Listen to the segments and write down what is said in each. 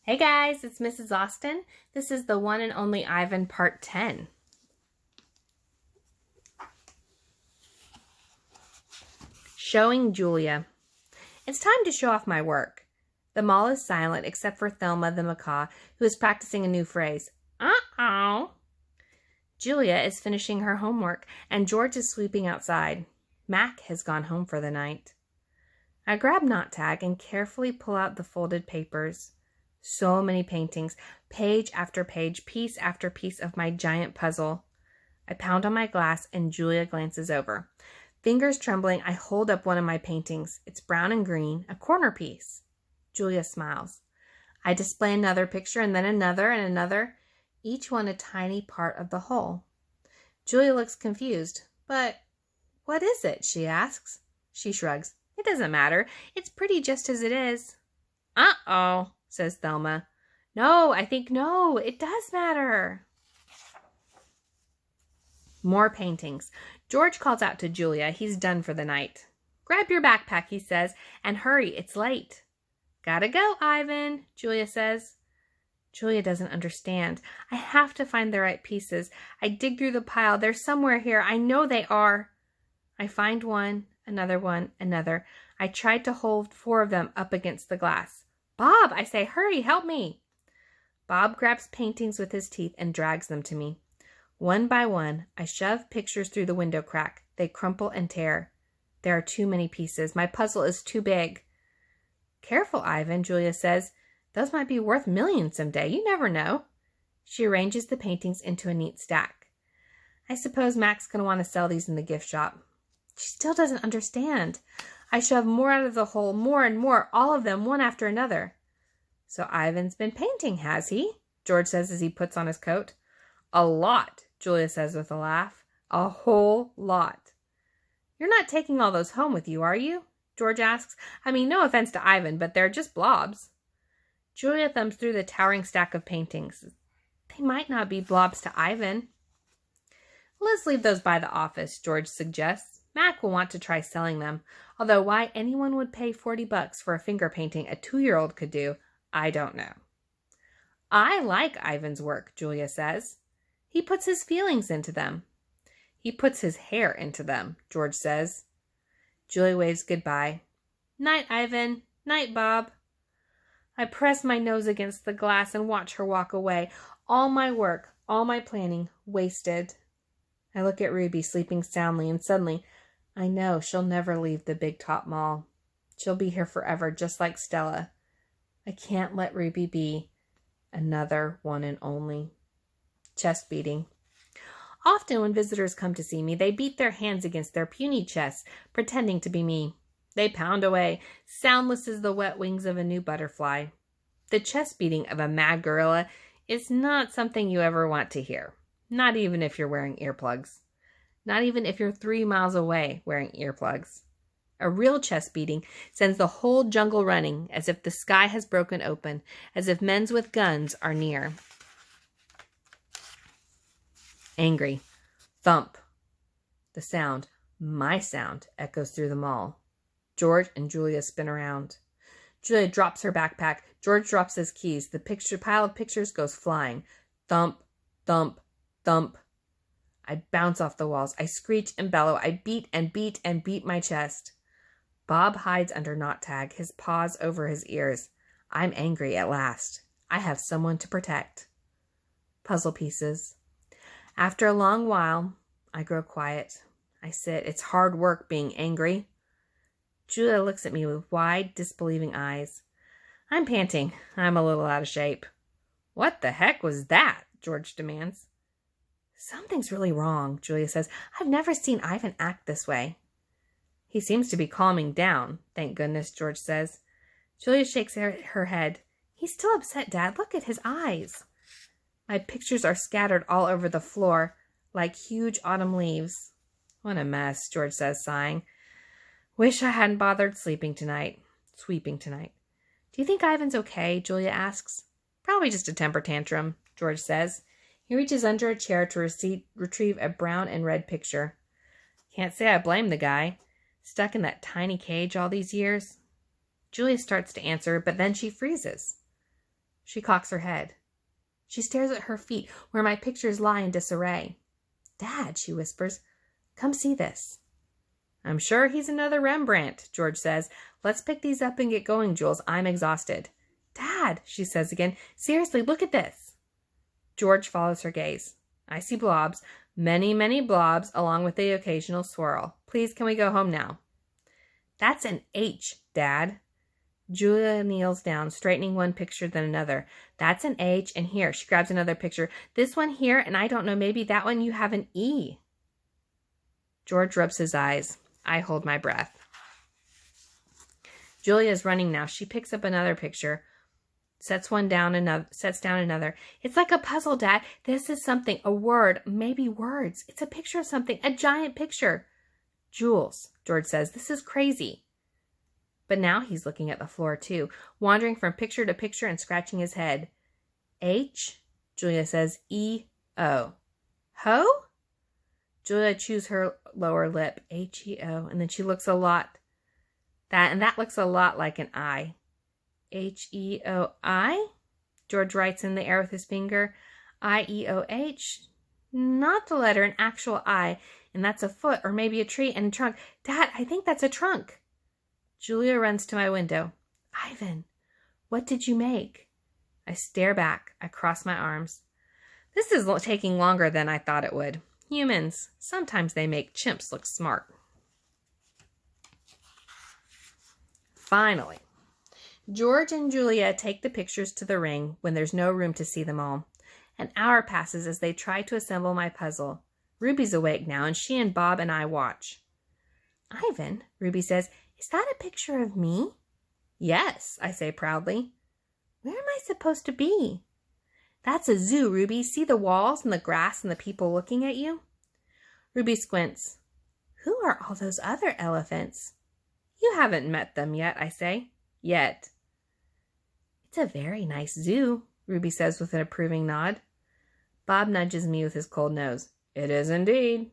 Hey guys, it's Mrs. Austin. This is the one and only Ivan part 10. Showing Julia. It's time to show off my work. The mall is silent except for Thelma the macaw, who is practicing a new phrase. Uh-oh. Julia is finishing her homework, and George is sweeping outside. Mac has gone home for the night. I grab knot tag and carefully pull out the folded papers. So many paintings, page after page, piece after piece of my giant puzzle. I pound on my glass and Julia glances over. Fingers trembling, I hold up one of my paintings. It's brown and green, a corner piece. Julia smiles. I display another picture and then another and another, each one a tiny part of the whole. Julia looks confused. But what is it? She asks. She shrugs. It doesn't matter. It's pretty just as it is. Uh-oh, says Thelma. No, it does matter. More paintings. George calls out to Julia. He's done for the night. Grab your backpack, he says, and hurry, it's late. Gotta go, Ivan, Julia says. Julia doesn't understand. I have to find the right pieces. I dig through the pile. They're somewhere here. I know they are. I find one, another. I tried to hold 4 of them up against the glass. Bob, I say, hurry, help me. Bob grabs paintings with his teeth and drags them to me. One by one, I shove pictures through the window crack. They crumple and tear. There are too many pieces. My puzzle is too big. Careful, Ivan, Julia says. Those might be worth millions someday. You never know. She arranges the paintings into a neat stack. I suppose Mac's going to want to sell these in the gift shop. She still doesn't understand. I shove more out of the hole, more and more, all of them, one after another. So Ivan's been painting, has he? George says as he puts on his coat. A lot, Julia says with a laugh. A whole lot. You're not taking all those home with you, are you? George asks. I mean, no offense to Ivan, but they're just blobs. Julia thumbs through the towering stack of paintings. They might not be blobs to Ivan. Let's leave those by the office, George suggests. Mac will want to try selling them, although why anyone would pay $40 for a finger painting a 2-year-old could do, I don't know. I like Ivan's work, Julia says. He puts his feelings into them. He puts his hair into them, George says. Julia waves goodbye. Night, Ivan. Night, Bob. I press my nose against the glass and watch her walk away. All my work, all my planning, wasted. I look at Ruby sleeping soundly, and suddenly I know she'll never leave the Big Top Mall. She'll be here forever, just like Stella. I can't let Ruby be another one and only. Chest beating. Often when visitors come to see me, they beat their hands against their puny chests, pretending to be me. They pound away, soundless as the wet wings of a new butterfly. The chest beating of a mad gorilla is not something you ever want to hear. Not even if you're wearing earplugs. Not even if you're 3 miles away wearing earplugs. A real chest beating sends the whole jungle running, as if the sky has broken open, as if men with guns are near. Angry. Thump. The sound, my sound, echoes through the mall. George and Julia spin around. Julia drops her backpack. George drops his keys. The pile of pictures goes flying. Thump, thump, thump. I bounce off the walls. I screech and bellow. I beat and beat and beat my chest. Bob hides under knot tag, his paws over his ears. I'm angry at last. I have someone to protect. Puzzle pieces. After a long while, I grow quiet. I sit. It's hard work being angry. Julia looks at me with wide, disbelieving eyes. I'm panting. I'm a little out of shape. What the heck was that? George demands. Something's really wrong, Julia says. I've never seen Ivan act this way. He seems to be calming down, thank goodness, George says. Julia shakes her head. He's still upset, Dad. Look at his eyes. My pictures are scattered all over the floor, like huge autumn leaves. What a mess, George says, sighing. Wish I hadn't bothered sweeping tonight. Do you think Ivan's okay? Julia asks. Probably just a temper tantrum, George says. He reaches under a chair to retrieve a brown and red picture. Can't say I blame the guy. Stuck in that tiny cage all these years. Julia starts to answer, but then she freezes. She cocks her head. She stares at her feet, where my pictures lie in disarray. Dad, she whispers, come see this. I'm sure he's another Rembrandt, George says. Let's pick these up and get going, Jules. I'm exhausted. Dad, she says again, seriously, look at this. George follows her gaze. I see blobs, many, many blobs, along with the occasional swirl. Please, can we go home now? That's an H, Dad. Julia kneels down, straightening one picture then another. That's an H, and here, she grabs another picture. This one here, and I don't know, maybe that one you have an E. George rubs his eyes. I hold my breath. Julia's running now. She picks up another picture, sets down another. It's like a puzzle, Dad. This is something, a word, maybe words. It's a picture of something, a giant picture. Jules, George says, this is crazy. But now he's looking at the floor too, wandering from picture to picture and scratching his head. H, Julia says, E-O. Ho? Julia chews her lower lip, H-E-O, and then she looks that looks a lot like an I. H-E-O-I? George writes in the air with his finger. I-E-O-H? Not the letter, an actual I, and that's a foot or maybe a tree and a trunk. Dad, I think that's a trunk. Julia runs to my window. Ivan, what did you make? I stare back. I cross my arms. This is taking longer than I thought it would. Humans, sometimes they make chimps look smart. Finally, George and Julia take the pictures to the ring when there's no room to see them all. An hour passes as they try to assemble my puzzle. Ruby's awake now, and she and Bob and I watch. Ivan, Ruby says, is that a picture of me? Yes, I say proudly. Where am I supposed to be? That's a zoo, Ruby. See the walls and the grass and the people looking at you? Ruby squints. Who are all those other elephants? You haven't met them yet, I say. Yet. It's a very nice zoo, Ruby says with an approving nod. Bob nudges me with his cold nose. It is indeed.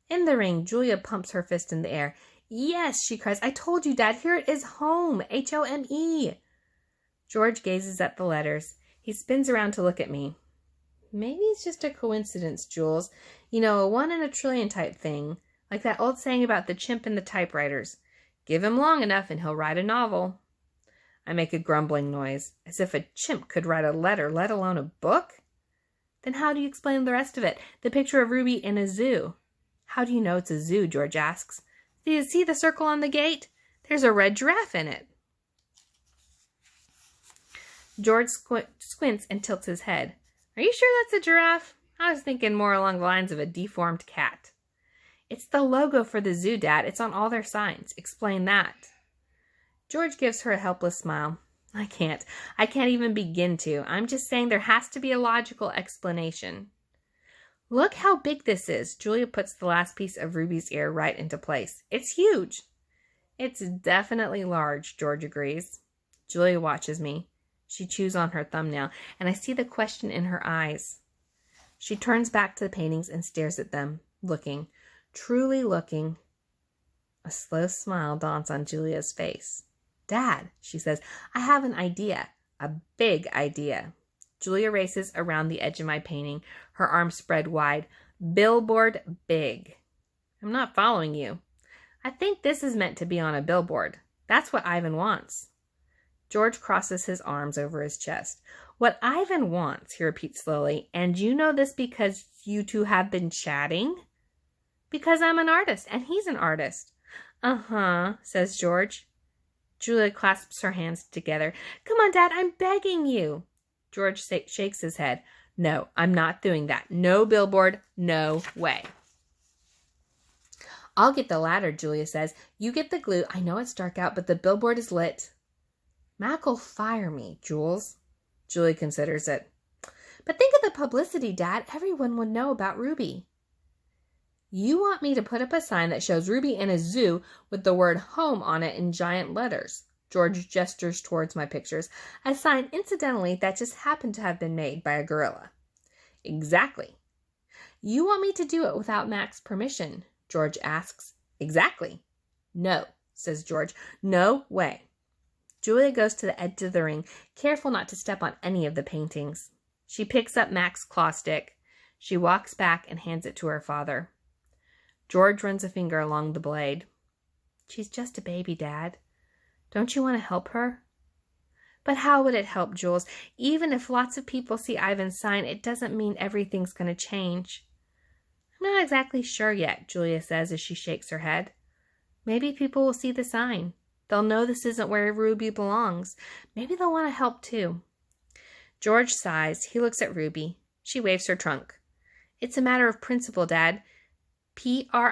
In the ring, Julia pumps her fist in the air. Yes, she cries. I told you, Dad. Here it is, home. H-O-M-E. George gazes at the letters. He spins around to look at me. Maybe it's just a coincidence, Jules. You know, a 1 in a trillion type thing. Like that old saying about the chimp and the typewriters. Give him long enough and he'll write a novel. I make a grumbling noise, as if a chimp could write a letter, let alone a book. Then how do you explain the rest of it? The picture of Ruby in a zoo. How do you know it's a zoo? George asks. Do you see the circle on the gate? There's a red giraffe in it. George squints and tilts his head. Are you sure that's a giraffe? I was thinking more along the lines of a deformed cat. It's the logo for the zoo, Dad. It's on all their signs. Explain that. George gives her a helpless smile. I can't even begin to. I'm just saying there has to be a logical explanation. Look how big this is. Julia puts the last piece of Ruby's ear right into place. It's huge. It's definitely large, George agrees. Julia watches me. She chews on her thumbnail, and I see the question in her eyes. She turns back to the paintings and stares at them, looking, truly looking. A slow smile dawns on Julia's face. Dad, she says, I have an idea, a big idea. Julia races around the edge of my painting, her arms spread wide. Billboard big. I'm not following you. I think this is meant to be on a billboard. That's what Ivan wants. George crosses his arms over his chest. What Ivan wants, he repeats slowly, and you know this because you two have been chatting? Because I'm an artist, and he's an artist. Uh-huh, says George. Julia clasps her hands together. Come on, Dad, I'm begging you. George shakes his head. No, I'm not doing that. No billboard, no way. I'll get the ladder, Julia says. You get the glue. I know it's dark out, but the billboard is lit. Mac'll fire me, Jules. Julia considers it. But think of the publicity, Dad. Everyone would know about Ruby. You want me to put up a sign that shows Ruby in a zoo with the word home on it in giant letters. George gestures towards my pictures. A sign, incidentally, that just happened to have been made by a gorilla. Exactly. You want me to do it without Mac's permission? George asks. Exactly. No, says George. No way. Julia goes to the edge of the ring, careful not to step on any of the paintings. She picks up Mac's claw stick. She walks back and hands it to her father. George runs a finger along the blade. She's just a baby, Dad. Don't you want to help her? But how would it help, Jules? Even if lots of people see Ivan's sign, it doesn't mean everything's going to change. I'm not exactly sure yet, Julia says as she shakes her head. Maybe people will see the sign. They'll know this isn't where Ruby belongs. Maybe they'll want to help too. George sighs. He looks at Ruby. She waves her trunk. It's a matter of principle, Dad. Principal.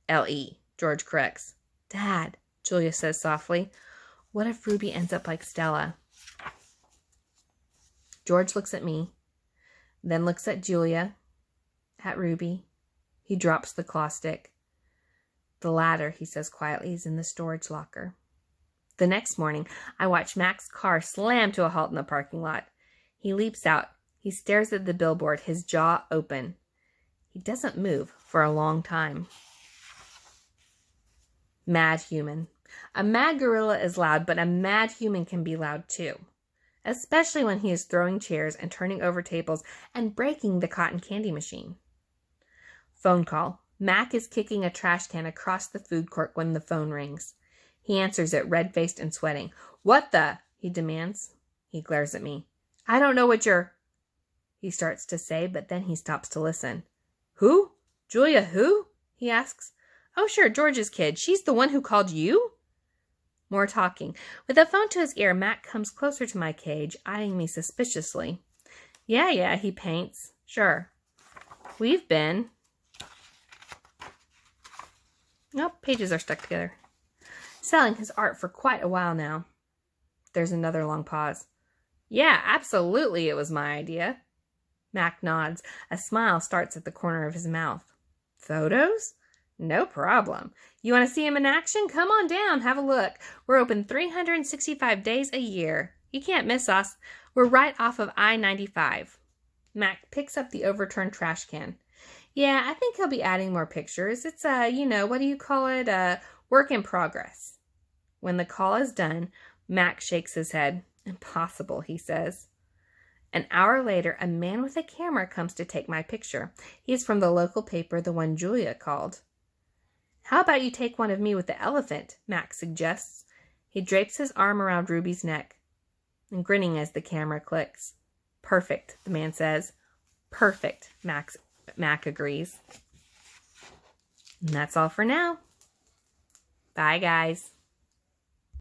L-E, George corrects. Dad, Julia says softly, what if Ruby ends up like Stella? George looks at me, then looks at Julia, at Ruby. He drops the claw stick. The ladder, he says quietly, is in the storage locker. The next morning, I watch Mac's car slam to a halt in the parking lot. He leaps out. He stares at the billboard, his jaw open. He doesn't move for a long time. Mad human. A mad gorilla is loud, but a mad human can be loud too. Especially when he is throwing chairs and turning over tables and breaking the cotton candy machine. Phone call. Mac is kicking a trash can across the food court when the phone rings. He answers it, red-faced and sweating. What the? He demands. He glares at me. I don't know what you're... He starts to say, but then he stops to listen. Who? Julia who? He asks. Oh, sure, George's kid. She's the one who called you? More talking. With the phone to his ear, Mac comes closer to my cage, eyeing me suspiciously. Yeah, he paints. Sure. We've been... Nope, pages are stuck together. Selling his art for quite a while now. There's another long pause. Yeah, absolutely, it was my idea. Mac nods. A smile starts at the corner of his mouth. Photos? No problem. You want to see him in action? Come on down, have a look. We're open 365 days a year. You can't miss us. We're right off of I-95. Mac picks up the overturned trash can. Yeah, I think he'll be adding more pictures. It's what do you call it? Work in progress. When the call is done, Mac shakes his head. Impossible, he says. An hour later, a man with a camera comes to take my picture. He's from the local paper, the one Julia called. How about you take one of me with the elephant, Mac suggests. He drapes his arm around Ruby's neck, and grinning as the camera clicks. Perfect, the man says. Perfect, Mac agrees. And that's all for now. Bye, guys.